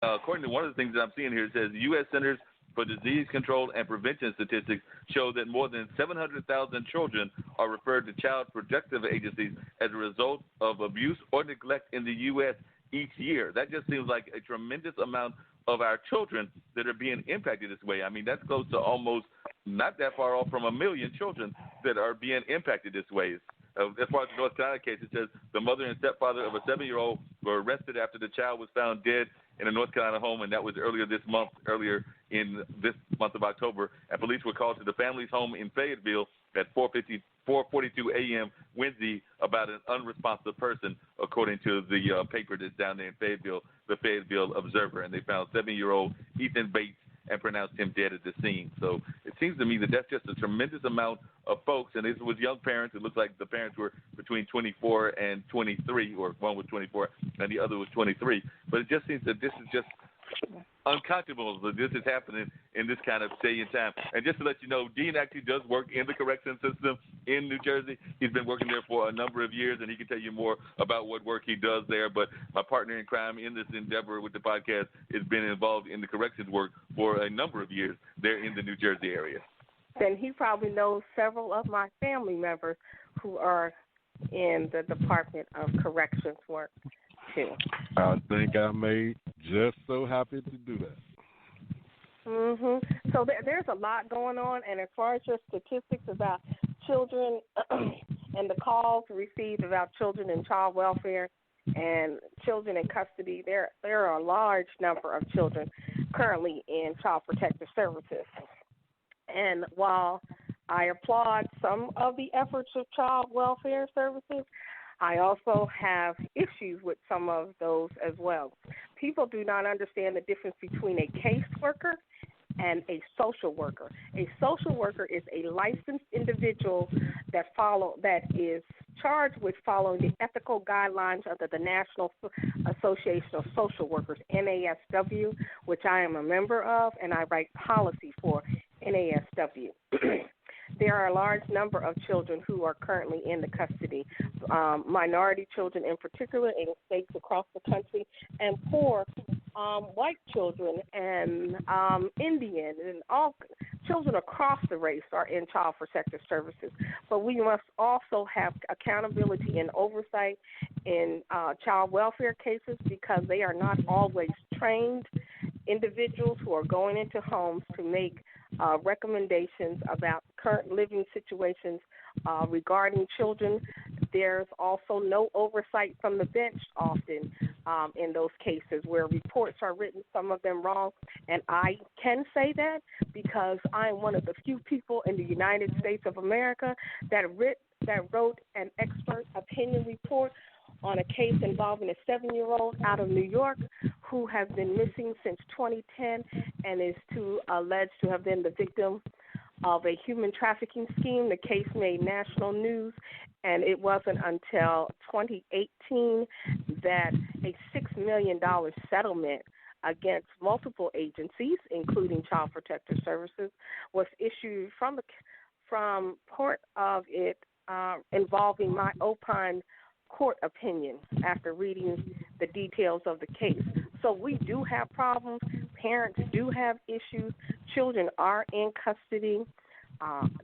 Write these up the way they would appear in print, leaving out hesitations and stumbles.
according to one of the things that I'm seeing here, it says U.S. Centers for Disease Control and Prevention statistics show that more than 700,000 children are referred to child protective agencies as a result of abuse or neglect in the U.S. each year. That just seems like a tremendous amount of our children that are being impacted this way. I mean, that's close to almost not that far off from 1 million children that are being impacted this way. As far as the North Carolina case, it says the mother and stepfather of a 7-year-old were arrested after the child was found dead in a North Carolina home, and that was earlier in this month of October. And police were called to the family's home in Fayetteville at 4:42 a.m. Wednesday about an unresponsive person, according to the paper that's down there in Fayetteville, the Fayetteville Observer. And they found 7-year-old Ethan Bates and pronounced him dead at the scene. So it seems to me that that's just a tremendous amount of folks, and it was young parents. It looks like the parents were between 24 and 23, or one was 24 and the other was 23. But it just seems that this is just unconscionable that this is happening in this kind of day and time. And just to let you know, Dean actually does work in the correction system in New Jersey. He's been working there for a number of years, and he can tell you more about what work he does there. But my partner in crime in this endeavor with the podcast has been involved in the corrections work for a number of years there in the New Jersey area. And he probably knows several of my family members who are in the Department of Corrections work, too. I think I may just so happy to do that. So there's a lot going on, and as far as your statistics about children and the calls received about children in child welfare and children in custody, there are a large number of children currently in child protective services. And while I applaud some of the efforts of child welfare services, I also have issues with some of those as well. People do not understand the difference between a caseworker and a social worker. A social worker is a licensed individual that is charged with following the ethical guidelines under the National Association of Social Workers, NASW, which I am a member of, and I write policy for NASW. There are a large number of children who are currently in the custody, minority children in particular in states across the country, and poor white children and Indian and all children across the race are in child protective services. But we must also have accountability and oversight in child welfare cases because they are not always trained individuals who are going into homes to make recommendations about current living situations regarding children. There's also no oversight from the bench often in those cases where reports are written, some of them wrong. And I can say that because I'm one of the few people in the United States of America that wrote an expert opinion report on a case involving a 7-year-old out of New York who has been missing since 2010 and is alleged to have been the victim of a human trafficking scheme. The case made national news, and it wasn't until 2018 that a $6 million settlement against multiple agencies, including Child Protective Services, was issued from part of it involving my opine court opinion after reading the details of the case. So we do have problems. Parents do have issues. Children are in custody.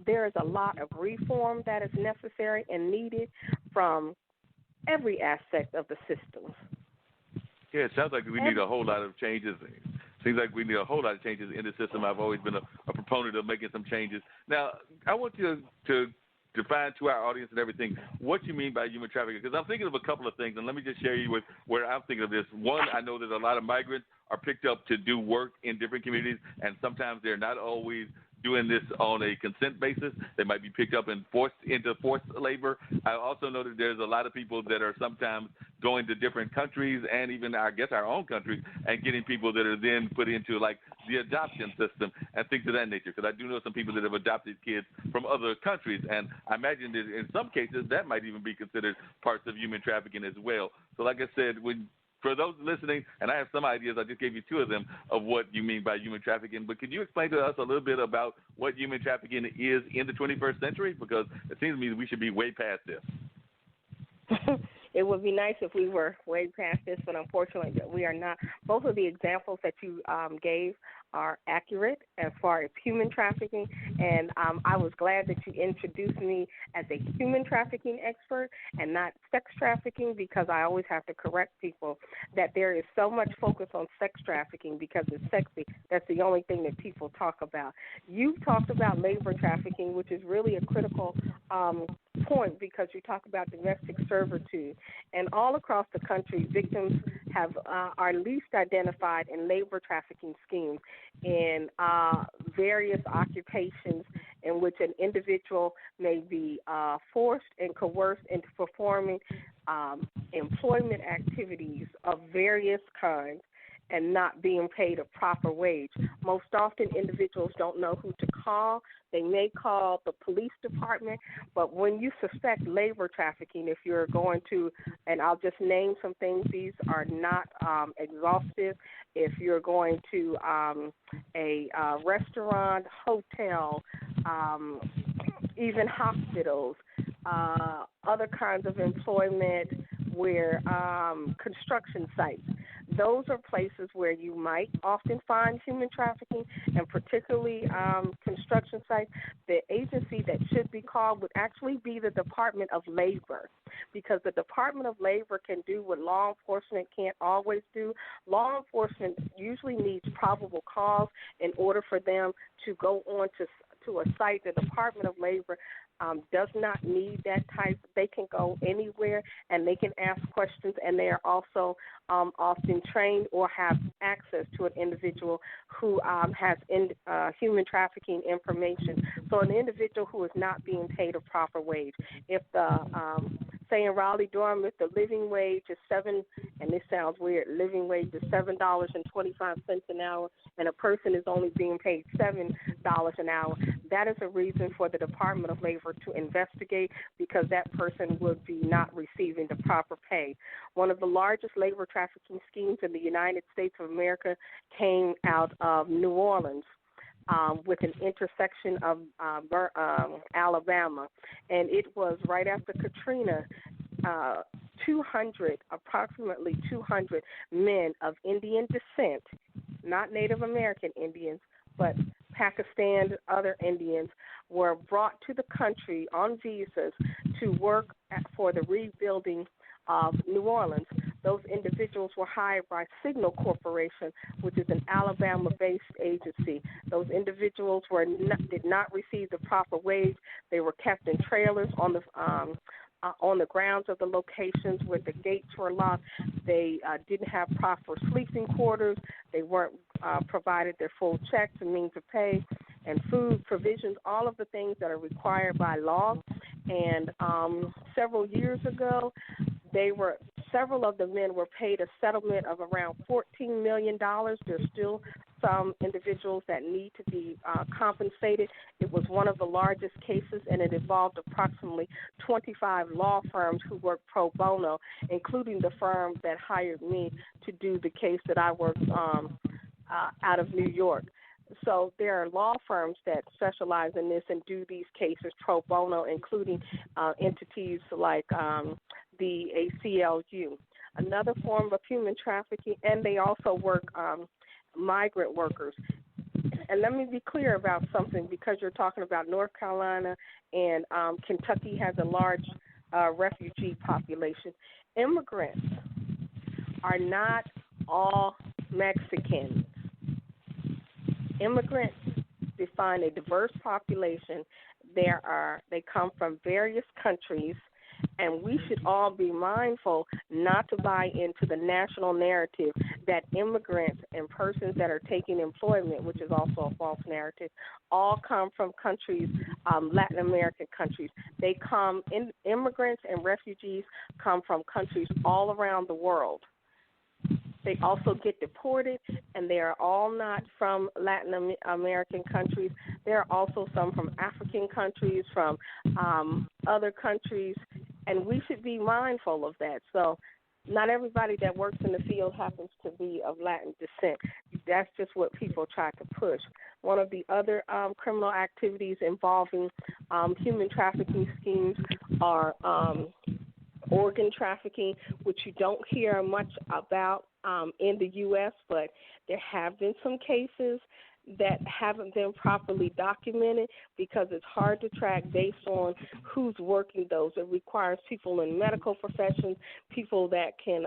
There is a lot of reform that is necessary and needed from every aspect of the system. Yeah, it sounds like we need a whole lot of changes. Seems like we need a whole lot of changes in the system. I've always been a proponent of making some changes. Now, I want you to define to our audience and everything what you mean by human trafficking, because I'm thinking of a couple of things, and let me just share you with where I'm thinking of this. One, I know that a lot of migrants are picked up to do work in different communities, and sometimes they're not always doing this on a consent basis. They might be picked up and forced into forced labor. I also know that there's a lot of people that are sometimes going to different countries and even, I guess, our own country and getting people that are then put into, like, the adoption system and things of that nature. Because I do know some people that have adopted kids from other countries, and I imagine that in some cases that might even be considered parts of human trafficking as well. So like I said, for those listening, and I have some ideas, I just gave you two of them, of what you mean by human trafficking, but could you explain to us a little bit about what human trafficking is in the 21st century? Because it seems to me that we should be way past this. It would be nice if we were way past this, but unfortunately we are not. Both of the examples that you gave are accurate as far as human trafficking, and I was glad that you introduced me as a human trafficking expert and not sex trafficking, because I always have to correct people that there is so much focus on sex trafficking because it's sexy. That's the only thing that people talk about. You've talked about labor trafficking, which is really a critical point, because you talk about domestic servitude, and all across the country, victims are least identified in labor trafficking schemes in various occupations in which an individual may be forced and coerced into performing employment activities of various kinds and not being paid a proper wage. Most often individuals don't know who to call. They may call the police department, but when you suspect labor trafficking, if you're going to, and I'll just name some things, these are not exhaustive. If you're going to a restaurant, hotel, even hospitals, other kinds of employment where construction sites, those are places where you might often find human trafficking, and particularly construction sites. The agency that should be called would actually be the Department of Labor, because the Department of Labor can do what law enforcement can't always do. Law enforcement usually needs probable cause in order for them to go on to a site. The Department of Labor does not need that type. They can go anywhere and they can ask questions, and they are also often trained or have access to an individual who has human trafficking information. So an individual who is not being paid a proper wage. If say in Raleigh-Durham, if the living wage is and this sounds weird, living wage is $7.25 an hour, and a person is only being paid $7 an hour, that is a reason for the Department of Labor to investigate, because that person would be not receiving the proper pay. One of the largest labor trafficking schemes in the United States of America came out of New Orleans, with an intersection of Alabama, and it was right after Katrina. Approximately 200 men of Indian descent, not Native American Indians, but Pakistan, other Indians, were brought to the country on visas to work for the rebuilding of New Orleans. Those individuals were hired by Signal Corporation, which is an Alabama-based agency. Those individuals did not receive the proper wage. They were kept in trailers on the grounds of the locations where the gates were locked. They didn't have proper sleeping quarters. They weren't provided their full checks and means of pay and food provisions, all of the things that are required by law. And several years ago, several of the men were paid a settlement of around $14 million. There's still some individuals that need to be compensated. It was one of the largest cases, and it involved approximately 25 law firms who worked pro bono, including the firm that hired me to do the case that I worked out of New York. So there are law firms that specialize in this and do these cases pro bono, including entities like the ACLU. Another form of human trafficking, and they also work migrant workers. And let me be clear about something, because you're talking about North Carolina and Kentucky has a large refugee population. Immigrants are not all Mexicans. Immigrants define a diverse population. They come from various countries, and we should all be mindful not to buy into the national narrative that immigrants and persons that are taking employment, which is also a false narrative, all come from countries, Latin American countries. Immigrants and refugees come from countries all around the world. They also get deported, and they are all not from Latin American countries. There are also some from African countries, from other countries, and we should be mindful of that. So not everybody that works in the field happens to be of Latin descent. That's just what people try to push. One of the other criminal activities involving human trafficking schemes are organ trafficking, which you don't hear much about in the U.S., but there have been some cases that haven't been properly documented because it's hard to track based on who's working those. It requires people in medical professions, people that can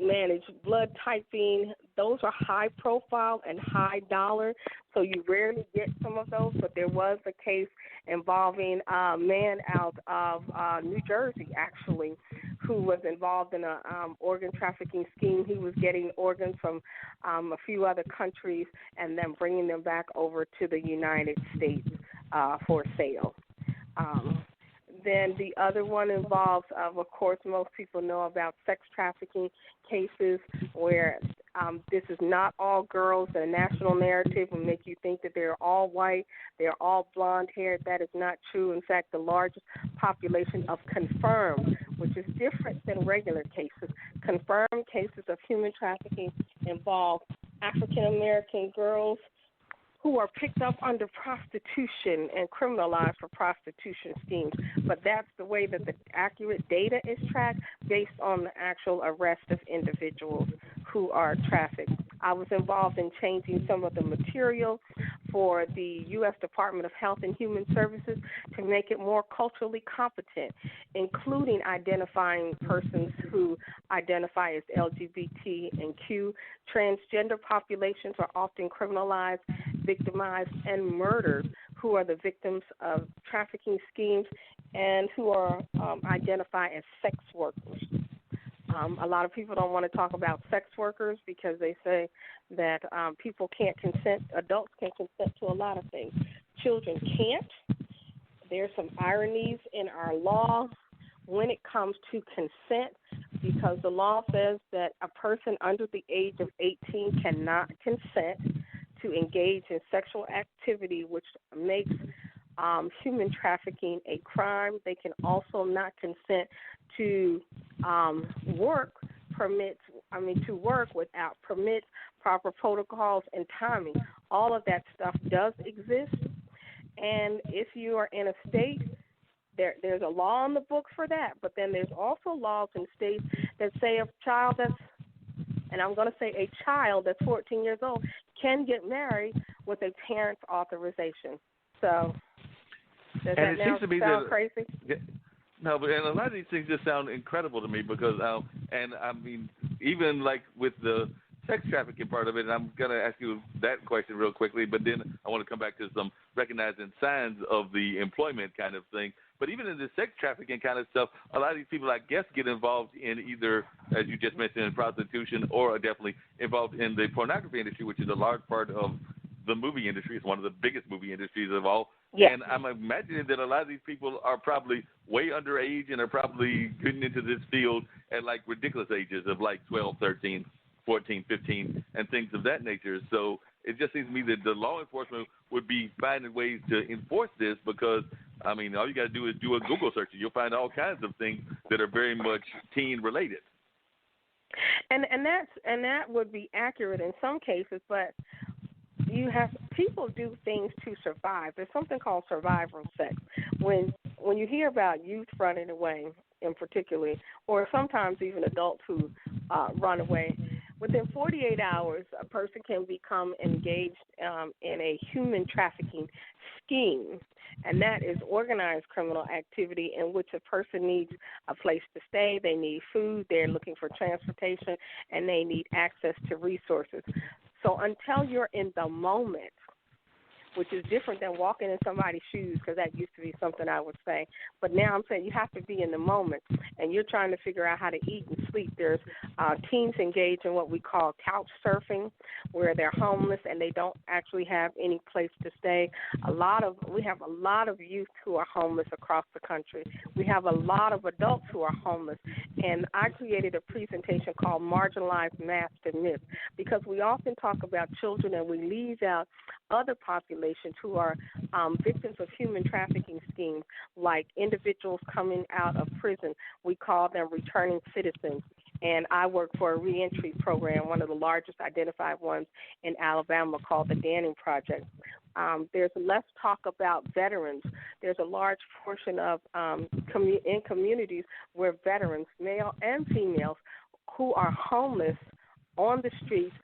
manage blood typing. Those are high profile and high dollar, so you rarely get some of those, but there was a case involving a man out of New Jersey, actually, who was involved in a organ trafficking scheme. He was getting organs from a few other countries and then bringing them back over to the United States for sale. Then the other one involves, of course, most people know about sex trafficking cases where this is not all girls. The national narrative will make you think that they're all white, they're all blonde-haired. That is not true. In fact, the largest population of confirmed, which is different than regular cases, confirmed cases of human trafficking involve African-American girls who are picked up under prostitution and criminalized for prostitution schemes. But that's the way that the accurate data is tracked, based on the actual arrest of individuals who are trafficked. I was involved in changing some of the material for the U.S. Department of Health and Human Services to make it more culturally competent, including identifying persons who identify as LGBT and Q. Transgender populations are often criminalized, victimized, and murdered, who are the victims of trafficking schemes and who are identified as sex workers. A lot of people don't want to talk about sex workers because they say that people can't consent, adults can't consent to a lot of things. Children can't. There's some ironies in our law when it comes to consent, because the law says that a person under the age of 18 cannot consent to engage in sexual activity, which makes human trafficking a crime. They can also not consent to work without permits, proper protocols, and timing. All of that stuff does exist. And if you are in a state, there's a law on the books for that, but then there's also laws in states that say a child that's, and I'm going to say a child that's 14 years old, can get married with a parent's authorization. So does that now sound crazy? No, but and a lot of these things just sound incredible to me because, and I mean, even like with the sex trafficking part of it, and I'm going to ask you that question real quickly, but then I want to come back to some recognizing signs of the employment kind of thing. But even in the sex trafficking kind of stuff, a lot of these people, I guess, get involved in either, as you just mentioned, in prostitution, or are definitely involved in the pornography industry, which is a large part of the movie industry. It's one of the biggest movie industries of all. Yes. And I'm imagining that a lot of these people are probably way underage and are probably getting into this field at like ridiculous ages of like 12, 13, 14, 15, and things of that nature. So it just seems to me that the law enforcement would be finding ways to enforce this because, I mean, all you got to do is do a Google search and you'll find all kinds of things that are very much teen related. And that would be accurate in some cases, but you have people do things to survive. There's something called survival sex. When you hear about youth running away, in particular, or sometimes even adults who run away, within 48 hours, a person can become engaged in a human trafficking scheme, and that is organized criminal activity in which a person needs a place to stay, they need food, they're looking for transportation, and they need access to resources. So until you're in the moment, which is different than walking in somebody's shoes, because that used to be something I would say. But now I'm saying you have to be in the moment, and you're trying to figure out how to eat and sleep. There's teens engage in what we call couch surfing, where they're homeless and they don't actually have any place to stay. We have a lot of youth who are homeless across the country. We have a lot of adults who are homeless. And I created a presentation called Marginalized Masked and Myths, because we often talk about children and we leave out other populations who are victims of human trafficking schemes, like individuals coming out of prison. We call them returning citizens. and I work for a reentry program, one of the largest identified ones in Alabama, called the Danning Project. There's less talk about veterans. There's a large portion of in communities where veterans, male and females, who are homeless on the streets,